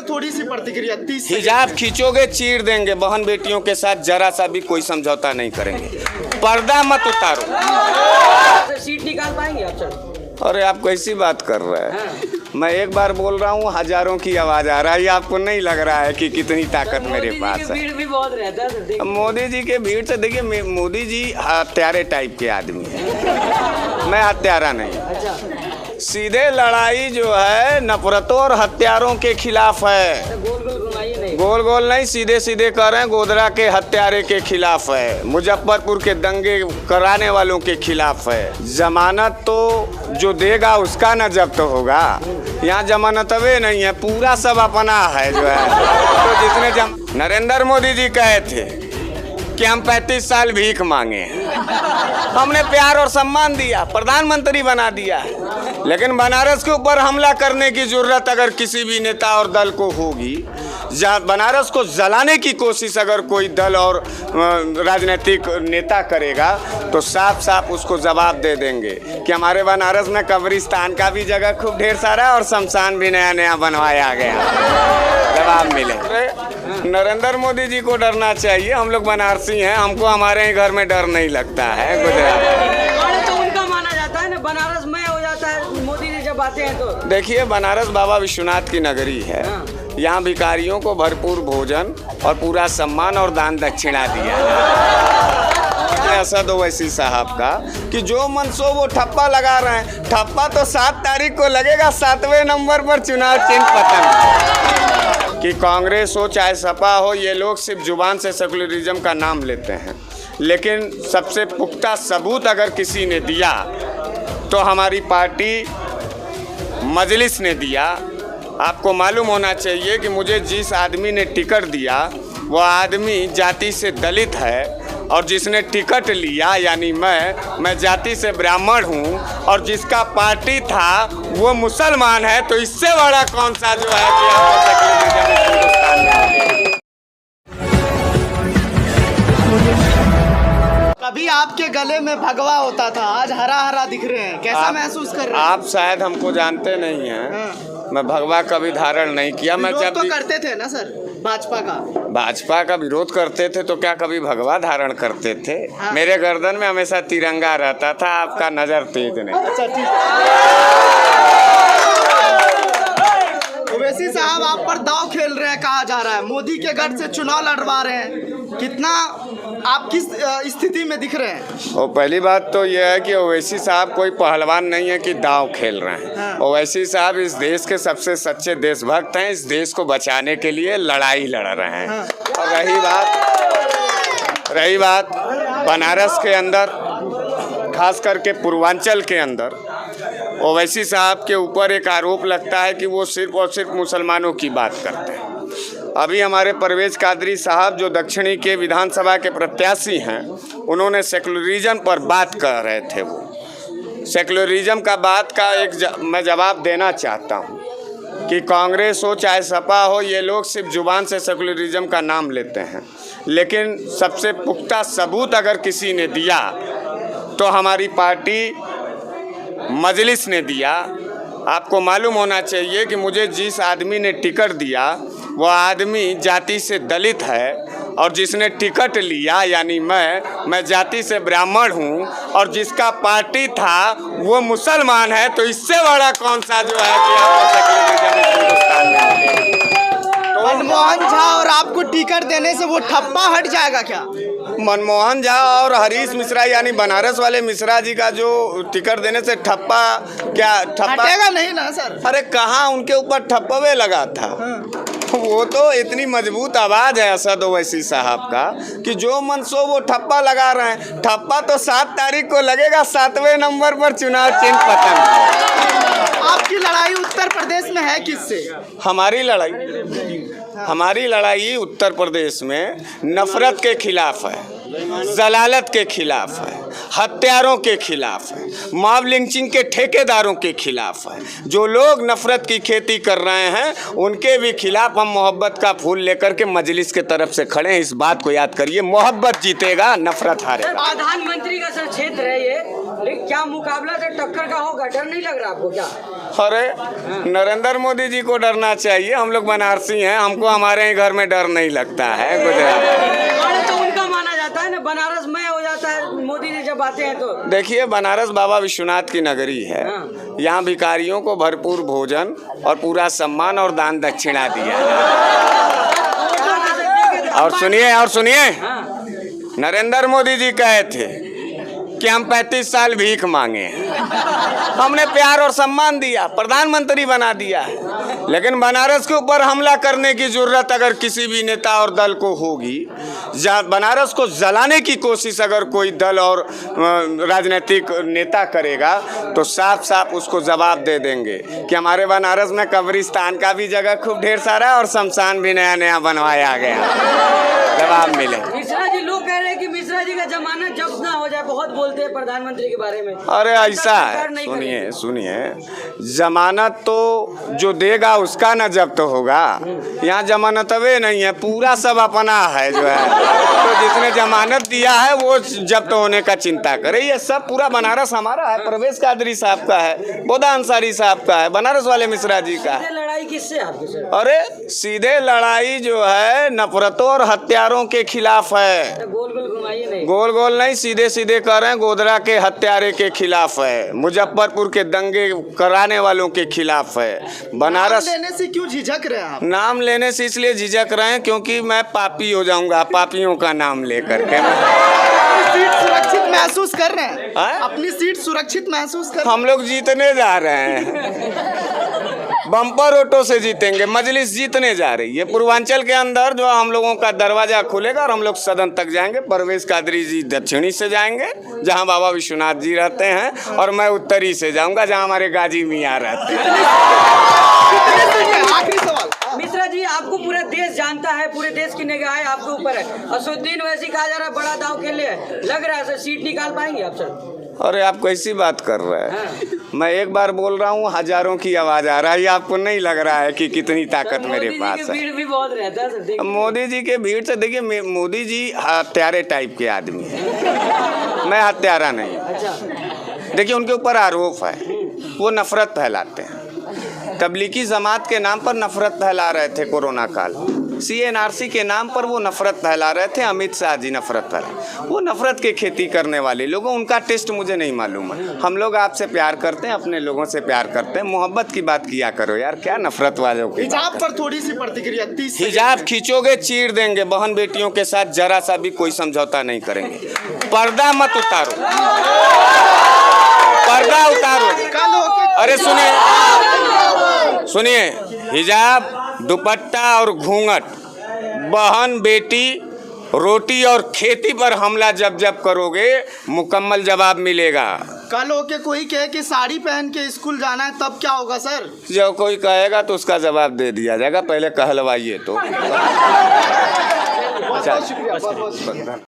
थोड़ी सी प्रतिक्रिया 30 हिजाब खींचोगे चीर देंगे, बहन बेटियों के साथ जरा सा भी कोई समझौता नहीं करेंगे। पर्दा मत उतारो। सीट निकाल पाएंगे आप सर? अरे आप कैसी बात कर रहे हैं? मैं एक बार बोल रहा हूँ, हजारों की आवाज आ रहा है। आपको नहीं लग रहा है कि कितनी ताकत मेरे पास है? भीड़ भी बहुत रहता है सर। मोदी जी के भीड़ से देखिए, मोदी जी हत्यारे टाइप के आदमी है, मैं हत्यारा नहीं। अच्छा, सीधे लड़ाई जो है नफरतों और हत्यारों के खिलाफ है। गोल गोल घुमाइए नहीं। गोल गोल नहीं, सीधे सीधे कर रहे हैं। गोधरा के हत्यारे के खिलाफ है, मुजफ्फरपुर के दंगे कराने वालों के खिलाफ है। जमानत तो जो देगा उसका न जब्त होगा। यहाँ जमानतवे नहीं है, पूरा सब अपना है जो है। तो जिसने नरेंद्र मोदी जी कहे थे कि हम 35 साल भीख मांगे, हमने प्यार और सम्मान दिया, प्रधानमंत्री बना दिया। लेकिन बनारस के ऊपर हमला करने की जरूरत अगर किसी भी नेता और दल को होगी, बनारस को जलाने की कोशिश अगर कोई दल और राजनीतिक नेता करेगा, तो साफ साफ उसको जवाब दे देंगे कि हमारे बनारस में कब्रिस्तान का भी जगह खूब ढेर सारा और शमशान भी नया नया बनवाया गया। जवाब मिले। नरेंद्र मोदी जी को डरना चाहिए। हम लोग बनारसी हैं, हमको हमारे ही घर में डर नहीं लगता है। गुजरात तो उनका माना जाता है ना, बनारस में हो जाता है मोदी जी जब आते हैं तो। देखिए, बनारस बाबा विश्वनाथ की नगरी है। यहाँ भिखारियों को भरपूर भोजन और पूरा सम्मान और दान दक्षिणा दिया है। असद ओवैसी साहब का कि जो मन सो वो ठप्पा लगा रहे हैं। ठप्पा तो 7 तारीख को लगेगा, 7वें नंबर पर चुनाव चिन्ह पतन। कि कांग्रेस हो चाहे सपा हो, ये लोग सिर्फ जुबान से सेकुलरिज्म का नाम लेते हैं, लेकिन सबसे पुख्ता सबूत अगर किसी ने दिया तो हमारी पार्टी मजलिस ने दिया। आपको मालूम होना चाहिए कि मुझे जिस आदमी ने टिकट दिया वो आदमी जाति से दलित है, और जिसने टिकट लिया यानी मैं जाति से ब्राह्मण हूँ, और जिसका पार्टी था वो मुसलमान है। तो इससे बड़ा कौन सा जो है कि हिंदुस्तान में। कभी आपके गले में भगवा होता था, आज हरा हरा दिख रहे हैं, कैसा महसूस कर रहे हैं? आप शायद हमको जानते नहीं हैं। मैं भगवा कभी धारण नहीं किया। मैं जब तो करते थे ना सर, भाजपा का विरोध करते थे तो क्या कभी भगवा धारण करते थे? हाँ। मेरे गर्दन में हमेशा तिरंगा रहता था। आपका नजर तेज नहीं। अच्छा, ठीक। ओवैसी साहब आप पर दाव खेल रहे हैं कहा जा रहा है, मोदी के गढ़ से चुनाव लड़वा रहे हैं। कितना आप किस स्थिति में दिख रहे हैं? और पहली बात तो यह है कि ओवैसी साहब कोई पहलवान नहीं है कि दांव खेल रहे हैं। हाँ। ओवैसी साहब इस देश के सबसे सच्चे देशभक्त हैं। इस देश को बचाने के लिए लड़ाई लड़ रहे हैं। हाँ। और रही बात बनारस के अंदर, खास करके पूर्वांचल के अंदर ओवैसी साहब के ऊपर एक आरोप लगता है कि वो सिर्फ और सिर्फ मुसलमानों की बात करते हैं। अभी हमारे परवेज कादरी साहब जो दक्षिणी के विधानसभा के प्रत्याशी हैं, उन्होंने सेकुलरिज्म पर बात कर रहे थे। वो सेकुलरिज्म का बात का मैं जवाब देना चाहता हूँ कि कांग्रेस हो चाहे सपा हो, ये लोग सिर्फ जुबान से सेकुलरिज्म का नाम लेते हैं, लेकिन सबसे पुख्ता सबूत अगर किसी ने दिया तो हमारी पार्टी मजलिस ने दिया। आपको मालूम होना चाहिए कि मुझे जिस आदमी ने टिकट दिया वो आदमी जाति से दलित है, और जिसने टिकट लिया यानी मैं जाति से ब्राह्मण हूँ, और जिसका पार्टी था वो मुसलमान है। तो इससे बड़ा कौन सा जो है कि हिंदुस्तान में। मनमोहन झा और आपको टिकट देने से वो ठप्पा हट जाएगा क्या? मनमोहन झा और हरीश मिश्रा यानी बनारस वाले मिश्रा जी का जो टिकट देने से ठप्पा हटेगा नहीं ना सर? अरे कहाँ उनके ऊपर ठप्पे लगा था। हाँ। वो तो इतनी मजबूत आवाज है असद ओवैसी साहब का कि जो मन सो वो ठप्पा लगा रहे हैं। ठप्पा तो 7 तारीख को लगेगा, 7वें नंबर पर चुनाव चिन्ह पतन। आपकी लड़ाई उत्तर प्रदेश में है किससे? हमारी लड़ाई उत्तर प्रदेश में नफरत के खिलाफ है। जलालत के खिलाफ है, हत्यारों के खिलाफ है, मॉब लिंचिंग के ठेकेदारों के खिलाफ है। जो लोग नफरत की खेती कर रहे हैं उनके भी खिलाफ हम मोहब्बत का फूल लेकर के मजलिस के तरफ से खड़े हैं। इस बात को याद करिए, मोहब्बत जीतेगा, नफरत हारेगा। प्रधानमंत्री का सर क्षेत्र है ये, लेकिन क्या मुकाबला से टक्कर का होगा? डर नहीं लग रहा आपको क्या? अरे नरेंद्र मोदी जी को डरना चाहिए। हम लोग बनारसी हैं, हमको हमारे ही घर में डर नहीं लगता है। गुजरात तो उनका माना जाता है ना, बनारस में हो जाता है मोदी जी जब आते हैं तो। देखिए, बनारस बाबा विश्वनाथ की नगरी है। यहाँ भिखारियों को भरपूर भोजन और पूरा सम्मान और दान दक्षिणा दिया। और सुनिए, नरेंद्र मोदी जी कहे थे कि हम 35 साल भीख मांगे हैं। हमने प्यार और सम्मान दिया, प्रधानमंत्री बना दिया है। लेकिन बनारस के ऊपर हमला करने की जरूरत अगर किसी भी नेता और दल को होगी, बनारस को जलाने की कोशिश अगर कोई दल और राजनीतिक नेता करेगा तो साफ साफ उसको जवाब दे देंगे कि हमारे बनारस में कब्रिस्तान का भी जगह खूब ढेर सारा और शमशान भी नया नया बनवाया गया। जवाब मिले। मिश्रा जी, लोग कह रहे हैं कि मिश्रा जी का जमानत जब्त ना हो जाए, बहुत बोलते हैं प्रधानमंत्री के बारे में। अरे ऐसा है, सुनिए, जमानत तो जो देगा उसका ना जब्त होगा। यहाँ जमानतवे नहीं है, पूरा सब अपना है जो है। तो जिसने जमानत दिया है वो जब्त होने का चिंता करे। ये सब पूरा बनारस हमारा है। परवेज कादरी साहब का है, बोदा अंसारी साहब का है, बनारस वाले मिश्रा जी का है। लड़ाई किससे आपकी सर? अरे सीधे लड़ाई जो है नफरतों और हत्यारों के खिलाफ है। गोल गोल घुमाइए नहीं। गोल नहीं, सीधे सीधे कर रहे हैं। गोधरा के हत्यारे के खिलाफ है, मुजफ्फरपुर के दंगे कराने वालों के खिलाफ है। बनारस नाम लेने से क्यों झिझक रहे हैं आप? नाम लेने से इसलिए झिझक रहे हैं क्योंकि मैं पापी हो जाऊंगा पापियों का नाम लेकर के। सीट सुरक्षित महसूस कर रहे हैं? अपनी सीट सुरक्षित महसूस कर? हम लोग जीतने जा रहे हैं, बम्पर वोटों से जीतेंगे। मजलिस जीतने जा रही है। पूर्वांचल के अंदर जो हम लोगों का दरवाजा खुलेगा और हम लोग सदन तक जाएंगे। परवेज कादरी जी दक्षिणी से जाएंगे जहां बाबा विश्वनाथ जी रहते हैं, और मैं उत्तरी से जाऊंगा जहां हमारे गाजी मियाँ रहते हैं। आखिरी सवाल। मिश्रा जी, आपको पूरा देश जानता है, पूरे देश की निगाहें आपके ऊपर है। असुद्दीन वैसी कहा जा रहा है बड़ा दाव खेले है, लग रहा है सर सीट निकाल पाएंगे आप सर? अरे आप कैसी बात कर रहे हैं? मैं एक बार बोल रहा हूँ, हजारों की आवाज आ रहा है। आपको नहीं लग रहा है कि कितनी ताकत मेरे पास है? भीड़ भी बहुत रहता है सर। मोदी जी के भीड़ से देखिए, मोदी जी हत्यारे टाइप के आदमी है, मैं हत्यारा नहीं। अच्छा। देखिए, उनके ऊपर आरोप है, वो नफरत फैलाते हैं। तबलीगी जमात के नाम पर नफरत फैला रहे थे कोरोना काल। CNRC के नाम पर वो नफरत फैला रहे थे। अमित शाह जी नफरत फैला, वो नफरत की खेती करने वाले लोगों, उनका टेस्ट मुझे नहीं मालूम है। हम लोग आपसे प्यार करते हैं, अपने लोगों से प्यार करते हैं। मोहब्बत की बात किया करो यार, क्या नफरत वालों की। हिजाब पर थोड़ी सी प्रतिक्रिया। 30 हिजाब खींचोगे चीर देंगे। बहन बेटियों के साथ जरा सा भी कोई समझौता नहीं करेंगे। पर्दा मत उतारो, पर्दा उतारो। अरे सुनिए, हिजाब, दुपट्टा और घूंघट, बहन बेटी, रोटी और खेती पर हमला जब करोगे मुकम्मल जवाब मिलेगा। कल होके कोई कहे कि साड़ी पहन के स्कूल जाना है, तब क्या होगा सर? जब कोई कहेगा तो उसका जवाब दे दिया जाएगा, पहले कहलवाइए तो। बहुत शुक्रिया।